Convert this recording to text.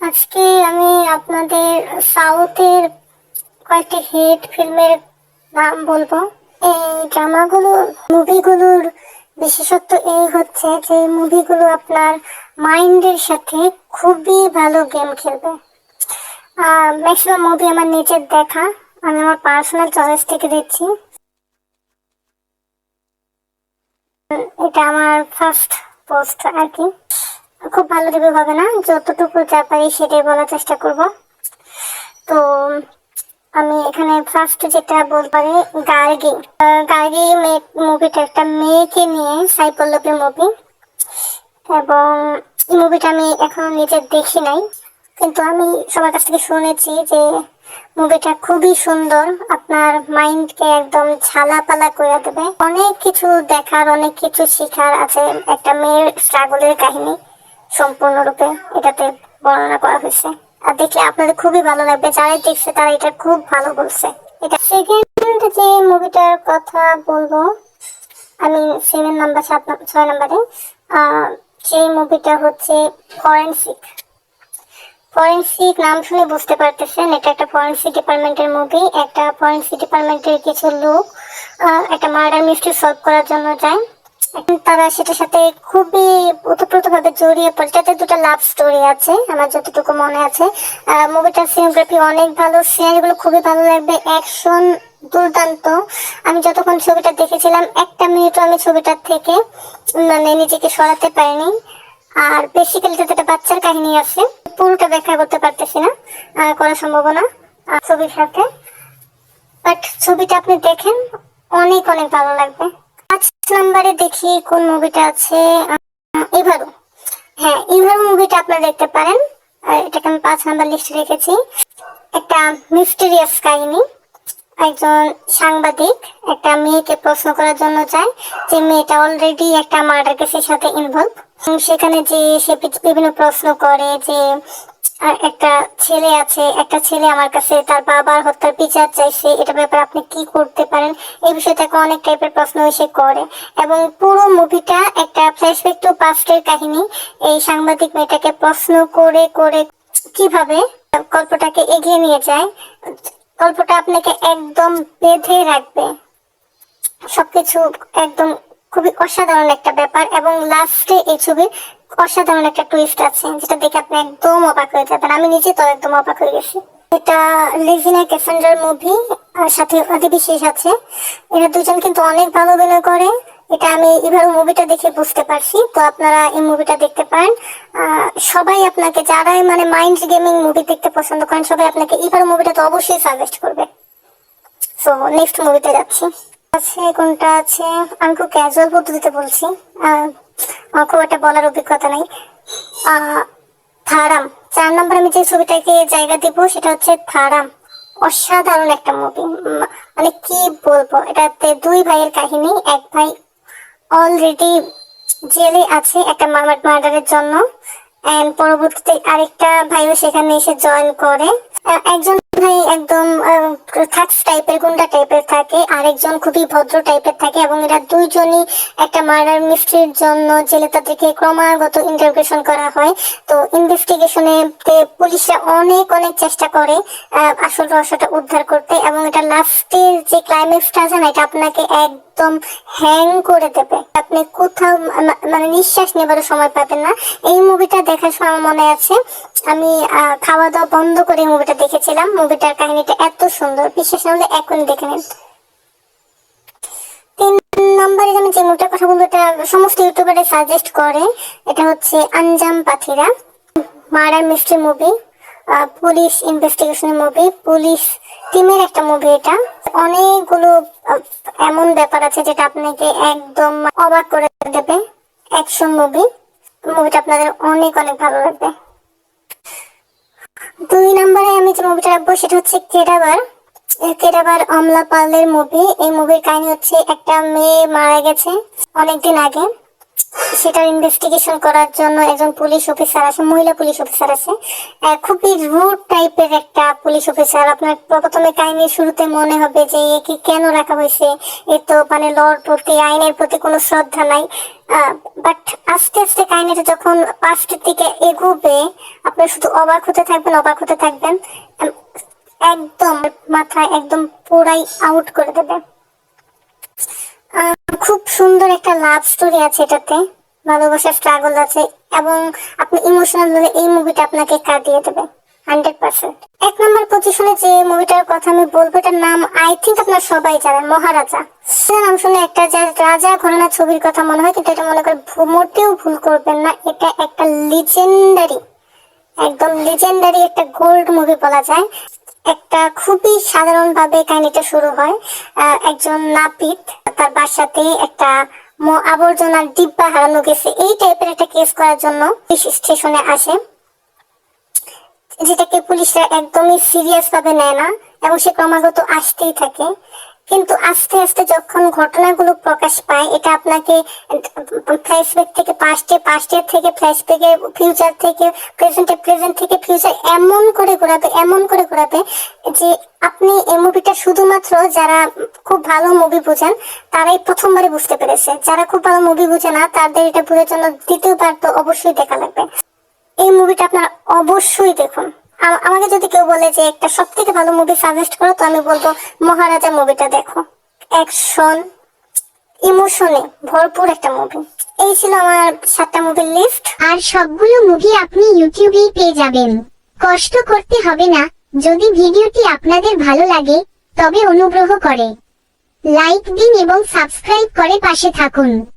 আজকে আমি আপনাদের সাউথের কয়েকটি হিট ফিল্মের নাম বলবো। এই মুভিগুলোর বিশেষত্ব এই হচ্ছে যে মুভিগুলো আপনার মাইন্ডের সাথে খুবই ভালো গেম খেলবে। ম্যাক্সিমাম মুভি আমার নিজের দেখা, আমি আমার পার্সোনাল চয়েস থেকে দিচ্ছি। এটা আমার ফার্স্ট পোস্ট আর কি। খুব ভালো রিভিউ হবে না, যতটুকু যা পারি সেটাই বলার চেষ্টা করব। তো আমি এখানে ফার্স্ট যেটা বলতে পারি, গার্গি। গার্গি মুভিটা একটা মেয়েকে নিয়ে, সাই পল্লবীর মুভি। এবং এই মুভিটা আমি এখনো নিজে দেখি নাই, কিন্তু আমি সবার কাছ থেকে শুনেছি যে মুভিটা খুবই সুন্দর, আপনার মাইন্ডকে একদম ঝালাপালা করে দেবে। অনেক কিছু দেখার, অনেক কিছু শেখার আছে। একটা মেয়ের স্ট্রাগলের কাহিনী সম্পূর্ণরূপে এটাতে বর্ণনা করা হয়েছে। আর দেখলে আপনাদের খুবই ভালো লাগবে, যারাই দেখছে তারা এটা খুব ভালো বলছে। এটা সেকেন্ড যে মুভিটার কথা বলবো আমি, 7 নাম্বার 6 নাম্বারে, সেই মুভিটা হচ্ছে ফরেন্সিক। ফরেন্সিক নাম শুনে বুঝতে পারতেছেন এটা একটা ফরেন্সিক ডিপার্টমেন্টের মুভি। একটা ফরেন্সিক ডিপার্টমেন্টের কিছু লোক একটা মার্ডার মিস্ট্রি সলভ করার জন্য যায়। এখন তারা সেটার সাথে খুবই ওতপ্রোতভাবে জড়িয়ে পড়ে। এটাতে দুটো লাভ স্টোরি আছে আমার যতটুকু মনে আছে। মুভিটার সিনেমাটোগ্রাফি অনেক ভালো, সিনারিগুলো খুবই ভালো লাগবে, অ্যাকশন দুর্দান্ত। আমি যতক্ষণ ছবিটা দেখেছিলাম একটা মিনিটও আমি ছবিটার থেকে নিজেকে সরাতে পারিনি। আর বেসিক্যালি যাতে একটা বাচ্চার কাহিনী আছে, পুরোটা ব্যাখ্যা করতে পারতেছি না, করা সম্ভব না ছবির সাথে। বাট ছবিটা আপনি দেখেন, অনেক অনেক ভালো লাগবে। 5 নাম্বারে দেখি কোন মুভিটা আছে, ইভারু। হ্যাঁ, ইভারু মুভিটা আপনারা দেখতে পারেন। এটাকে আমি 5 নাম্বার লিস্টে রেখেছি। একটা মিস্টেরিয়াস কাহিনী। একজন সাংবাদিক একটা মেয়েকে প্রশ্ন করার জন্য যায়, যে মেয়েটা অলরেডি একটা মার্ডার কেসের সাথে ইনভলভ। সেখানে যে সে বিভিন্ন প্রশ্ন করে যে একটা ছেলে আছে, একটা ছেলে আমার কাছে তার বাবার হত্যার বিচার চাইছে, এটা ব্যাপারে আপনি কি করতে পারেন, এই বিষয়ে তাকে অনেক টাইপের প্রশ্ন সে করে। এবং পুরো মুভিটা একটা ফ্ল্যাশব্যাক টু পাস্টের কাহিনী। এই সাংবাদিক মেয়েটাকে প্রশ্ন করে করে কিভাবে গল্পটাকে এগিয়ে নিয়ে যায়, গল্পটা আপনাকে একদম বেঁধে রাখবে। সবকিছু একদম খুবই অসাধারণ একটা ব্যাপার। এবং লাস্টে এই ছবির অসাধারণ একটা টুইস্ট আছে, যেটা দেখে আপনি একদম অবাক হয়ে যাবেন। আমি নিজে তো একদম অবাক হয়ে গেছি। এটা লিভিনা ক্যাসান্ড্রার মুভি, আর সাথে অদি বিশেষ আছে। এরা দুজন কিন্তু অনেক ভালো অভিনয় করে। এটা আমি এবার মুভিটা দেখে বুঝতে পারছি। তো আপনারা এই মুভিটা দেখতে পারেন। সবাই আপনাকে, যারাই মাইন্ড গেমিং মুভি দেখতে পছন্দ করেন, সবাই আপনাকে এবার মুভিটা তো অবশ্যই সাজেস্ট করবে। সো নেক্সট মুভিতে যাচ্ছি। আছে কোনটা আছে, আমি খুব ক্যাজুয়াল পদ্ধতিতে বলছি, আমার খুব একটা বলার অভিজ্ঞতা নেই। থারাম। 4 নম্বর আমি যে ছবিটাকে জায়গা দিব সেটা হচ্ছে থারাম। অসাধারণ একটা মুভি, কি বলবো, এটাতে দুই ভাইয়ের কাহিনী। এক ভাই অলরেডি জেলে আছে একটা মার্ডারের জন্য, এন্ড পরবর্তীতে আরেকটা ভাইও সেখানে এসে জয়েন করে। একজন ভাই একদম থাক্স টাইপের, গুন্ডা টাইপের থাকে, আরেকজন খুবই ভদ্র টাইপের থাকে। এবং এরা দুইজনই একটা মার্ডার মিস্ট্রির জন্য জেলে তাদেরকে ক্রমাগত ইন্টারোগেশন করা হয়। তো ইনভেস্টিগেশনে পুলিশরা অনেক অনেক চেষ্টা করে আসল রহস্যটা উদ্ধার করতে। এবং এটা লাস্টের যে ক্লাইম্যাক্সটা আছে না, এটা আপনাকে একদম হ্যাং করে দেবে। আপনি কোথাও নিঃশ্বাস নেবারও সময় পাবেন না। এই মুভিটা দেখার সময় মনে আছে আমি খাওয়া দাওয়া বন্ধ করে মুভিটা দেখেছিলাম। মুভিটার কাহিনীটা এত সুন্দর, বিশেষ না হলে এখনই দেখে নিন। 3 নম্বরে আমি যে মুভিটার কথা বলবো, এটা সমস্ত ইউটিউবারে সাজেস্ট করে। এটা হচ্ছে Anjaam Pathiraa, murder mystery movie, police ইনভেস্টিগেশনের মুভি, পুলিশ টিমের একটা মুভি। এটা অনেকগুলো এমন ব্যাপার আছে যেটা আপনাকে একদম অবাক করে দেবে। অ্যাকশন মুভি, মুভিটা আপনাদের অনেক অনেক ভালো লাগবে। 2 নম্বরে আমি যে মুভিটা রাখবো সেটা হচ্ছে কেডাবার। কেডাবার অমলা পালের মুভি। এই মুভির কাহিনী হচ্ছে একটা মেয়ে মারা গেছে অনেকদিন আগে। সেটার ইনভেস্টিগেশন করার জন্য একজন পুলিশ অফিসার আছে, মহিলা পুলিশ অফিসার আছে। খুবই রুড টাইপের একটা পুলিশ অফিসার। আপনার প্রথমে কাহিনীর শুরুতে মনে হবে যে একে কেন রাখা হয়েছে, এ তো মানে লর প্রতি, আইনের প্রতি কোনো শ্রদ্ধা নাই। বাট আস্তে আস্তে কাহিনীটা যখন পাস্টের দিকে এগোবে, আপনি শুধু অবাক হতে থাকবেন, অবাক হতে থাকবেন, একদম মাথায় একদম পুরাই আউট করে দেবে। খুব সুন্দর একটা লাভ স্টোরি আছে এটাতে, ভালোবাসার স্ট্রাগল আছে, এবং আপনি ইমোশনাল হলে এই মুভিটা আপনাকে কাঁদিয়ে দেবে 100%। 1 নম্বর পজিশনে যে মুভিটার কথা আমি বলবো, এটার নাম আই থিঙ্ক আপনারা সবাই জানেন, মহারাজা। নাম শুনে একটা রাজা ঘরানা ছবির কথা মনে হয়, কিন্তু এটা মনে করে মোটেও ভুল করবেন না। এটা একটা লিজেন্ডারি, একদম লিজেন্ডারি একটা গোল্ড মুভি বলা যায়। একটা খুবই সাধারণ ভাবে কাহিনীটা শুরু হয়। একজন নাপিত তার বাসাতে একটা আবর্জনার ডিব্বা হারানো গেছে, এই টাইপের একটা কেস করার জন্য পুলিশ স্টেশনে আসে, যেটাকে পুলিশরা একদমই সিরিয়াস ভাবে নেয় না, এবং সে ক্রমাগত আসতেই থাকে। কিন্তু আস্তে আস্তে যখন ঘটনাগুলো প্রকাশ পায়, এটা আপনাকে ফ্ল্যাশব্যাক থেকে পাস্টে, পাস্টের থেকে ফ্ল্যাশব্যাকে ফিউচার, থেকে প্রেজেন্টে, প্রেজেন্ট থেকে ফিউচার, এমন করে ঘোরাবে, এমন করে ঘোরাবে যে আপনি এই মুভিটা শুধুমাত্র যারা খুব ভালো মুভি বোঝেন তারাই প্রথমবারে বুঝতে পেরেছে। যারা খুব ভালো মুভি বোঝে না, তাদের এটা বোঝার জন্য দ্বিতীয়বার তো অবশ্যই দেখা লাগবে। এই মুভিটা আপনারা অবশ্যই দেখুন। আমাকে যদি কেউ বলে যে একটা সব থেকে ভালো মুভি সাজেস্ট করো, তো আমি বলবো মহারাজা মুভিটা দেখো। অ্যাকশন, ইমোশনে ভরপুর একটা মুভি। এই ছিল আমার 7টা মুভির লিস্ট। আর সবগুলো মুভি আপনি ইউটিউবেই পেয়ে যাবেন, কষ্ট করতে হবে না। যদি ভিডিওটি আপনাদের ভালো লাগে তবে অনুগ্রহ করে লাইক দিন এবং সাবস্ক্রাইব করে পাশে থাকুন।